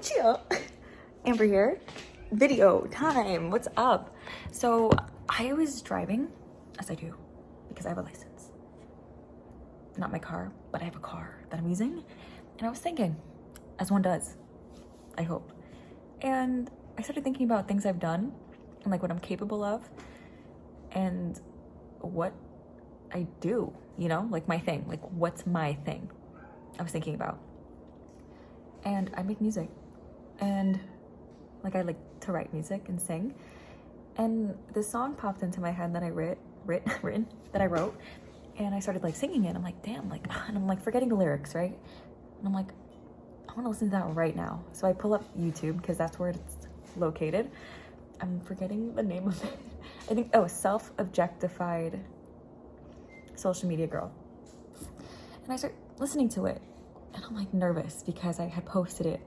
Chill. Amber here. Video time. What's up? So I was driving, as I do, because I have a license. Not my car, but I have a car that I'm using. And I was thinking, as one does, I hope. And I started thinking about things I've done and like what I'm capable of and what I do, you know, like my thing, like what's my thing I was thinking about. And I make music and like I like to write music and sing. And this song popped into my head that I wrote, and I started like singing it. I'm like, damn, like, and I'm like forgetting the lyrics, right? And I'm like, I want to listen to that right now. So I pull up YouTube because that's where it's located. I'm forgetting the name of it. I think, Self-Objectified Social Media Girl. And I start listening to it, and I'm like nervous because I had posted it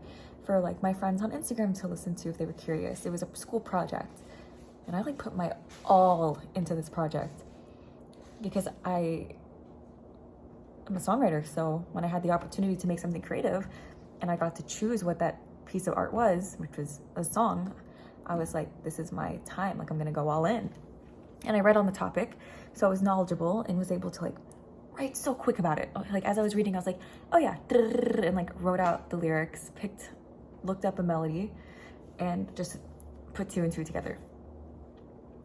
for like my friends on Instagram to listen to if they were curious. It was a school project, and I like put my all into this project because I'm a songwriter. So when I had the opportunity to make something creative and I got to choose what that piece of art was, which was a song, I was like, this is my time. Like, I'm gonna go all in. And I read on the topic, so I was knowledgeable and was able to like write so quick about it. Like as I was reading, I was like, oh yeah, and like wrote out the lyrics, looked up a melody, and just put two and two together.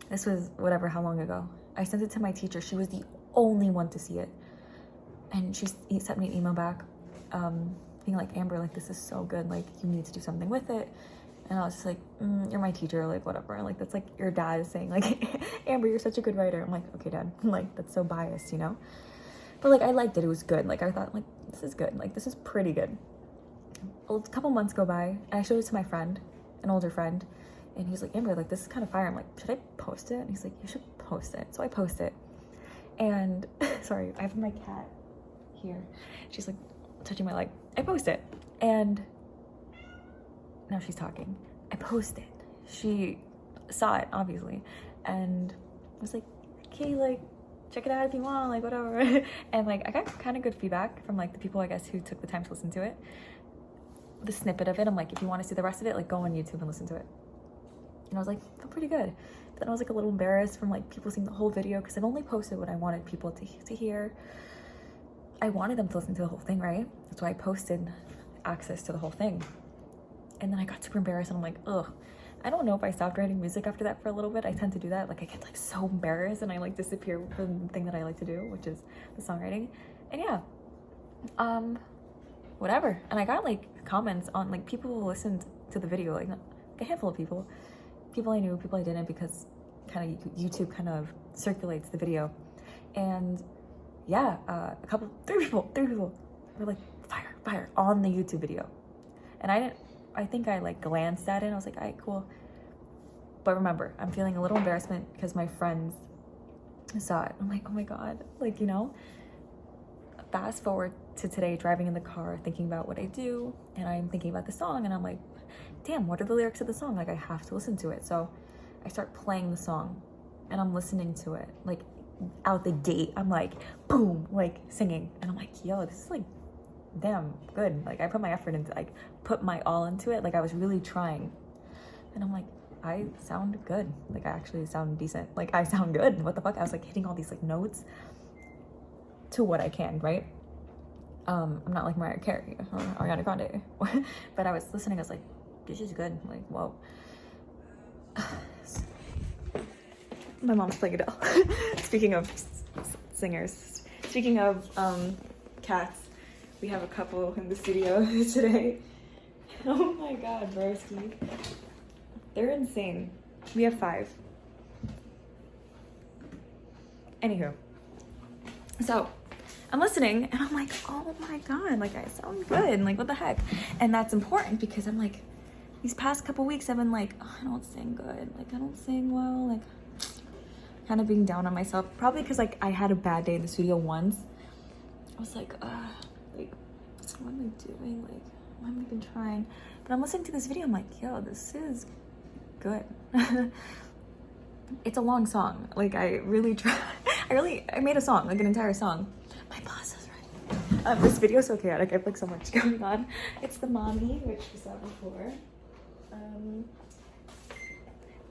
This was how long ago. I sent it to my teacher. She was the only one to see it. And she sent me an email back being like, Amber, like, this is so good. Like, you need to do something with it. And I was just like, you're my teacher, like, whatever. Like, that's like your dad is saying, like, Amber, you're such a good writer. I'm like, okay, Dad. Like, that's so biased, you know? But, like, I liked it. It was good. Like, I thought, like, this is good. Like, this is pretty good. A couple months go by, and I showed it to my friend, an older friend. And he was like, Amber, like, this is kind of fire. I'm like, should I post it? And he's like, you should post it. So I post it. And, sorry, I have my cat here. She's, like, touching my leg. I post it. And now she's talking. I post it. She saw it, obviously. And was like, okay, like, check it out if you want, like, whatever. And, like, I got kind of good feedback from, like, the people, I guess, who took the time to listen to it. The snippet of it, I'm like, if you want to see the rest of it, like, go on YouTube and listen to it. And I was like, felt pretty good. Then I was like a little embarrassed from like people seeing the whole video because I've only posted what I wanted people to hear. I wanted them to listen to the whole thing, right? That's why I posted access to the whole thing. And then I got super embarrassed and I'm like, ugh. I don't know if I stopped writing music after that for a little bit. I tend to do that. Like I get like so embarrassed and I like disappear from the thing that I like to do, which is the songwriting. And yeah, whatever. And I got like comments on like people who listened to the video, like a handful of people I knew, people I didn't, because kind of YouTube kind of circulates the video. And yeah, three people were like, fire on the YouTube video. And I think I like glanced at it and I was like, all right, cool. But remember, I'm feeling a little embarrassment because my friends saw it. I'm like, oh my God, like, you know, fast forward to today, driving in the car, thinking about what I do, and I'm thinking about the song, and I'm like, damn, what are the lyrics of the song? Like, I have to listen to it. So I start playing the song, and I'm listening to it, like, out the gate. I'm like, boom, like, singing. And I'm like, yo, this is, like, damn good. Like, I put my effort into, like, put my all into it. Like, I was really trying. And I'm like, I sound good. Like, I actually sound decent. Like, I sound good. What the fuck? I was, like, hitting all these, like, notes to what I can, right? I'm not like Mariah Carey or Ariana Grande. But I was listening, I was like, this is good. Like, whoa. My mom's playing Adele. Speaking of singers, speaking of cats, we have a couple in the studio today. Oh my God, broski. They're insane. We have 5. Anywho, so I'm listening and I'm like, oh my God, like I sound good. Like, what the heck? And that's important because I'm like, these past couple weeks I've been like, oh, I don't sing good. Like, I don't sing well. Like, kind of being down on myself. Probably because like I had a bad day in the studio once. I was like, what am I doing? Like, why am I even trying? But I'm listening to this video. I'm like, yo, this is good. It's a long song. Like, I really tried. I made a song, like an entire song. My boss is right. This video is so chaotic. I have like so much going on. It's the mommy, which we saw before.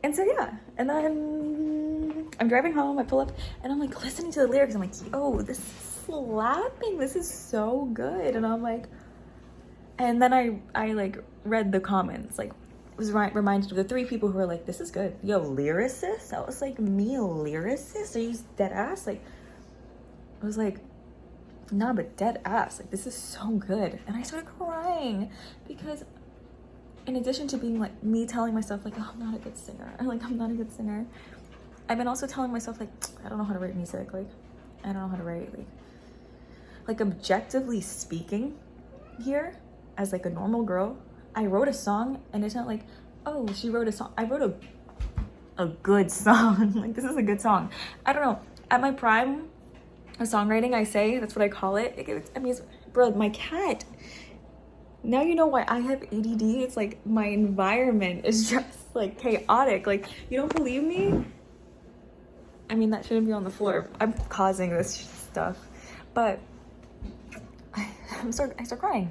And so yeah, and then I'm driving home, I pull up and I'm like listening to the lyrics. I'm like, yo, this is slapping. This is so good. And I'm like, and then I like read the comments, like was reminded of the 3 people who were like, this is good. Yo, lyricist? I was like, me a lyricist? Are you dead ass? Like, I was like, nah, but dead ass. Like, this is so good. And I started crying because in addition to being like me telling myself like, oh, I'm not a good singer, or like I'm not a good singer, I've been also telling myself like, I don't know how to write music, like I don't know how to write, like objectively speaking here as like a normal girl, I wrote a song and it's not like, oh, she wrote a song. I wrote a good song. Like, this is a good song. I don't know, at my prime of songwriting, I say, that's what I call it. I mean, bro, my cat, now you know why I have ADD. It's like my environment is just like chaotic. Like, you don't believe me? I mean, that shouldn't be on the floor. I'm causing this stuff. But I start crying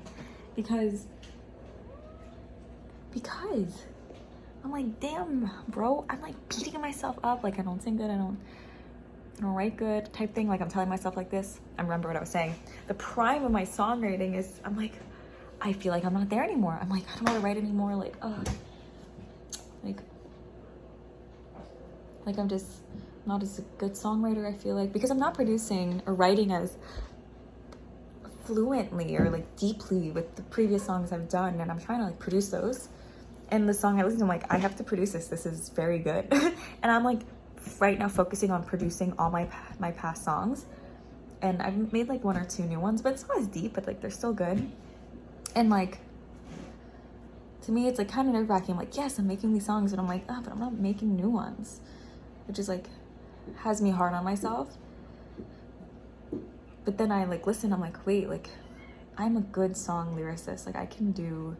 because I'm like, damn, bro, I'm like beating myself up. Like, I don't sing good, I don't write good type thing. Like, I'm telling myself like this. I remember what I was saying. The prime of my songwriting is, I'm like, I feel like I'm not there anymore. I'm like, I don't know how to write anymore. Like, like I'm just not as a good songwriter, I feel like, because I'm not producing or writing as fluently or like deeply with the previous songs I've done, and I'm trying to like produce those. And the song I listen to, I'm like, I have to produce this. This is very good. And I'm like right now focusing on producing all my past songs. And I've made like 1 or 2 new ones, but it's not as deep, but like they're still good. And like, to me, it's like kind of nerve-wracking. I'm like, yes, I'm making these songs, but I'm like, but I'm not making new ones, which is like, has me hard on myself. But then I like listen, I'm like, wait, like I'm a good song lyricist. Like, I can do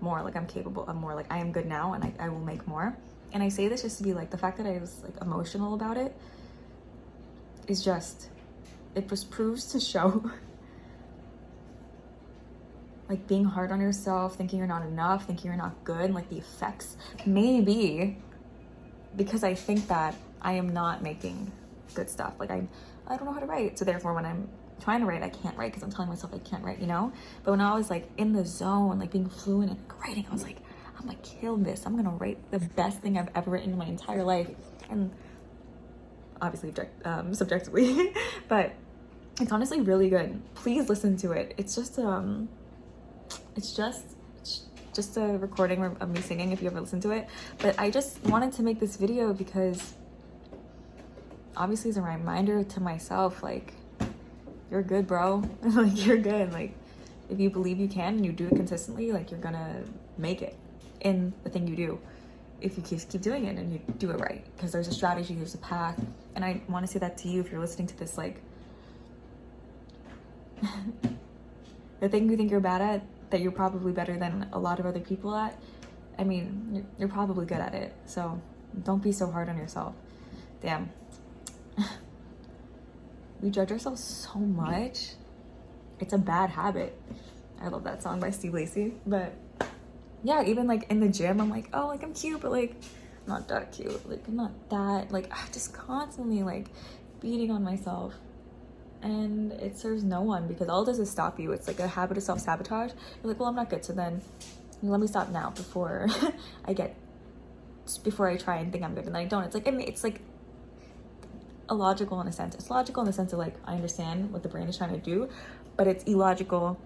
more. Like, I'm capable of more. Like, I am good now, and I will make more. And I say this just to be like, the fact that I was like emotional about it is just, it just proves to show like being hard on yourself, thinking you're not enough, thinking you're not good, like the effects may be because I think that I am not making good stuff. Like, I don't know how to write. So therefore, when I'm trying to write, I can't write because I'm telling myself I can't write, you know? But when I was like in the zone, like being fluent in writing, I was like, I'm gonna kill this. I'm gonna write the best thing I've ever written in my entire life. And obviously subjectively, but it's honestly really good. Please listen to it. It's just a recording of me singing if you ever listen to it. But I just wanted to make this video because obviously it's a reminder to myself, like, you're good, bro. Like, you're good. Like, if you believe you can and you do it consistently, like, you're gonna make it in the thing you do if you keep doing it and you do it right, because there's a strategy, there's a path. And I want to say that to you if you're listening to this, like, the thing you think you're bad at, that you're probably better than a lot of other people at, I mean, you're probably good at it. So don't be so hard on yourself. Damn. We judge ourselves so much. It's a bad habit. I love that song by Steve Lacy. But yeah, even like in the gym, I'm like, oh, like I'm cute, but like I'm not that cute. Like I'm not that, like I'm just constantly like beating on myself. And it serves no one, because all it does is stop you. It's like a habit of self-sabotage. You're like, well, I'm not good, so then let me stop now before before I try and think I'm good and then I don't. It's like illogical in a sense. It's logical in the sense of like, I understand what the brain is trying to do, but it's illogical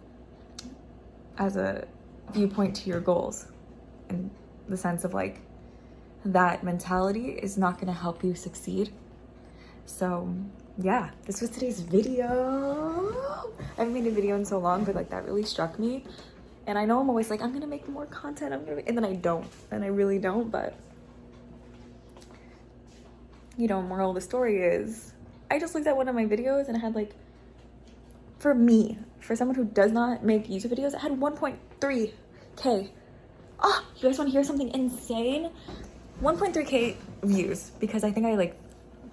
as a viewpoint to your goals, in the sense of like, that mentality is not going to help you succeed. So yeah, this was today's video. I haven't made a video in so long, but like that really struck me. And I know I'm always like, I'm gonna make more content, and then I don't, and I really don't. But you know, moral of the story is, I just looked at one of my videos and it had like, for me, for someone who does not make YouTube videos, it had 1.3K. Oh, you guys want to hear something insane? 1.3K views, because I think I like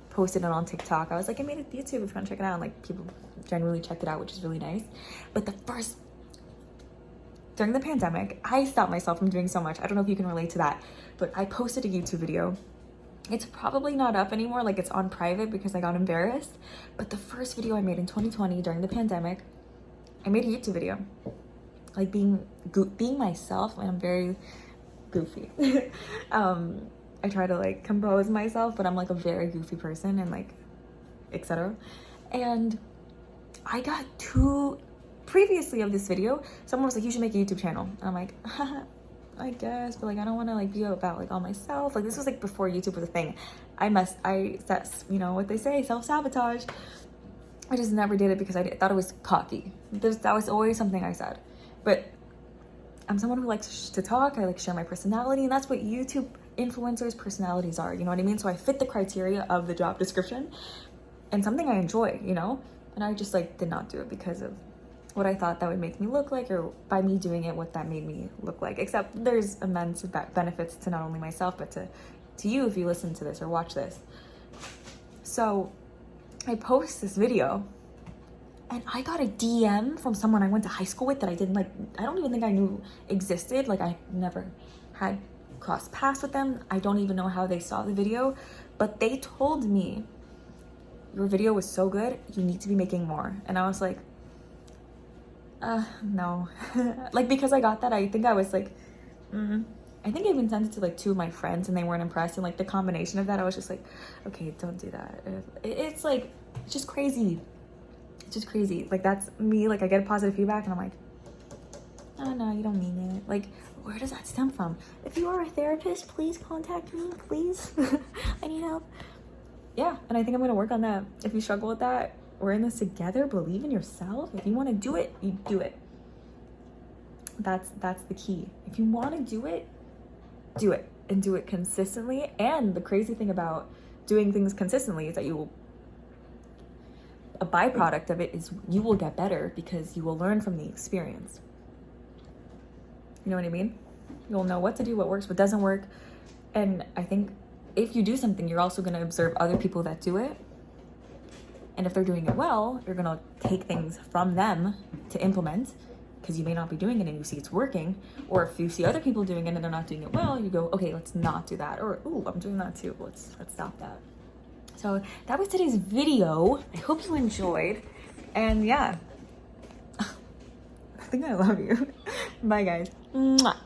posted it on TikTok. I was like, I made a YouTube if you want to check it out, and like people genuinely checked it out, which is really nice. But during the pandemic, I stopped myself from doing so much. I don't know if you can relate to that, but I posted a YouTube video. It's probably not up anymore, like it's on private because I got embarrassed. But the first video I made in 2020 during the pandemic, I made a YouTube video, like being myself, and I'm very goofy. I try to like compose myself, but I'm like a very goofy person and like etc. And I got previously of this video, someone was like, you should make a YouTube channel. And I'm like, I guess, but like I don't want to like be about like all myself. Like this was like before YouTube was a thing. That's you know what they say, self-sabotage. I just never did it because I thought it was cocky. That was always something I said. But I'm someone who likes to talk. I like share my personality, and that's what YouTube influencers' personalities are. You know what I mean? So I fit the criteria of the job description, and something I enjoy, you know. And I just like did not do it because of what I thought that would make me look like, or by me doing it, what that made me look like. Except there's immense benefits to not only myself, but to you if you listen to this or watch this. So I post this video, and I got a DM from someone I went to high school with that I don't even think I knew existed. Like I never had crossed paths with them. I don't even know how they saw the video, but they told me, your video was so good, you need to be making more. And I was like, no. Like, because I got that, I think I was like, I think I even sent it to like 2 of my friends and they weren't impressed. And like the combination of that, I was just like, okay, don't do that. It's like, it's just crazy. It's just crazy. Like that's me. Like I get positive feedback and I'm like, oh no, you don't mean it. Like, where does that stem from? If you are a therapist, please contact me, please. I need help. Yeah, and I think I'm gonna work on that. If you struggle with that, we're in this together. Believe in yourself. If you want to do it, you do it. That's the key. If you want to do it, and do it consistently. And the crazy thing about doing things consistently is that a byproduct of it is you will get better because you will learn from the experience. You know what I mean? You'll know what to do, what works, what doesn't work. And I think if you do something, you're also going to observe other people that do it. And if they're doing it well, you're going to take things from them to implement, because you may not be doing it and you see it's working. Or if you see other people doing it and they're not doing it well, you go, okay, let's not do that. Or, ooh, I'm doing that too. Let's stop that. So that was today's video. I hope you enjoyed. And yeah, I think I love you. Bye, guys. Mwah.